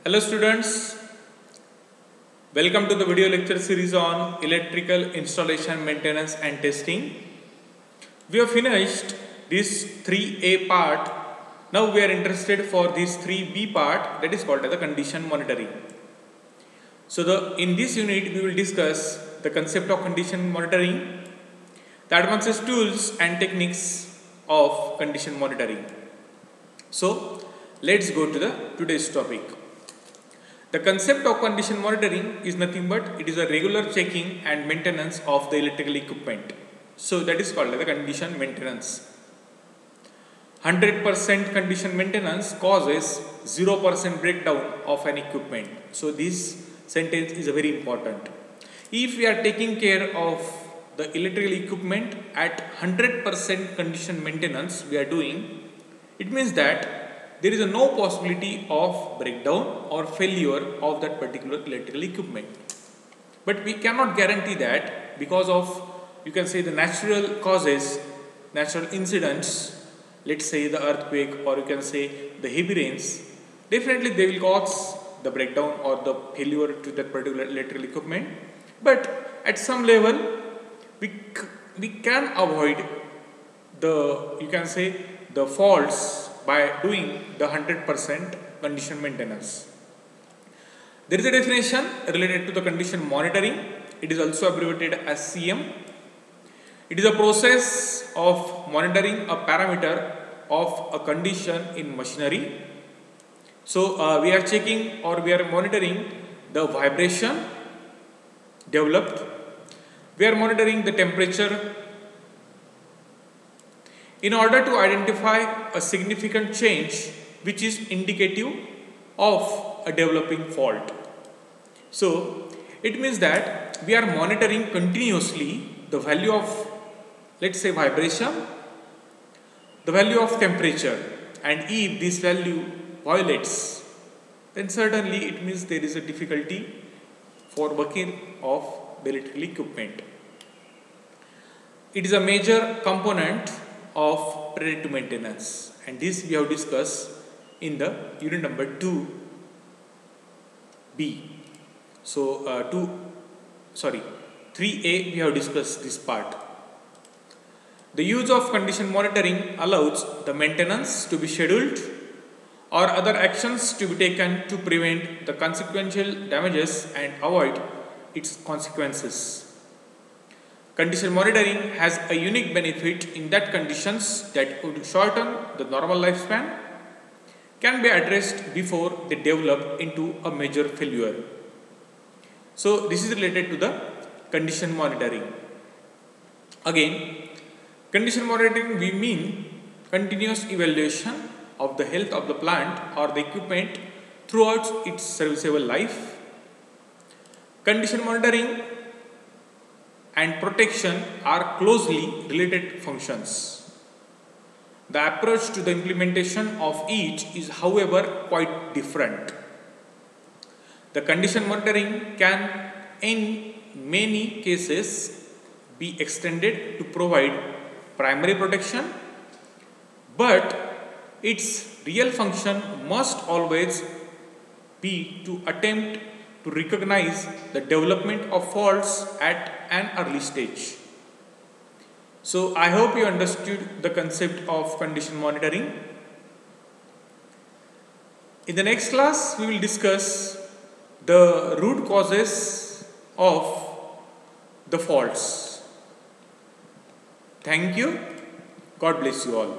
Hello students, welcome to the video lecture series on electrical installation, maintenance and testing. We have finished this 3A part. Now we are interested for this 3B part, that is called as the condition monitoring. So in this unit we will discuss the concept of condition monitoring, the advanced tools and techniques of condition monitoring. So let's go to the today's topic. The concept of condition monitoring is nothing but it is a regular checking and maintenance of the electrical equipment. So that is called the condition maintenance. 100% condition maintenance causes 0% breakdown of an equipment. So this sentence is very important. If we are taking care of the electrical equipment at 100% condition maintenance we are doing, it means that there is no possibility of breakdown or failure of that particular electrical equipment. But we cannot guarantee that because of, you can say, the natural causes, natural incidents, let's say the earthquake or you can say the heavy rains, definitely they will cause the breakdown or the failure to that particular electrical equipment. But at some level, we can avoid the, you can say, the faults by doing the 100% condition maintenance. There is a definition related to the condition monitoring. It is also abbreviated as CM. It is a process of monitoring a parameter of a condition in machinery. So we are checking or we are monitoring the vibration developed. We are monitoring the temperature in order to identify a significant change which is indicative of a developing fault. So it means that we are monitoring continuously the value of, let's say, vibration, the value of temperature, and if this value violates, then certainly it means there is a difficulty for working of the electrical equipment. It is a major component of predictive maintenance, and this we have discussed in the unit number 2B. So 3A we have discussed this part. The use of condition monitoring allows the maintenance to be scheduled or other actions to be taken to prevent the consequential damages and avoid its consequences. Condition monitoring has a unique benefit in that conditions that would shorten the normal lifespan can be addressed before they develop into a major failure. So this is related to the condition monitoring. Again, condition monitoring we mean continuous evaluation of the health of the plant or the equipment throughout its serviceable life. Condition monitoring and protection are closely related functions. The approach to the implementation of each is, however, quite different. The condition monitoring can, in many cases, be extended to provide primary protection, but its real function must always be to attempt to recognize the development of faults at an early stage. So I hope you understood the concept of condition monitoring. In the next class, we will discuss the root causes of the faults. Thank you. God bless you all.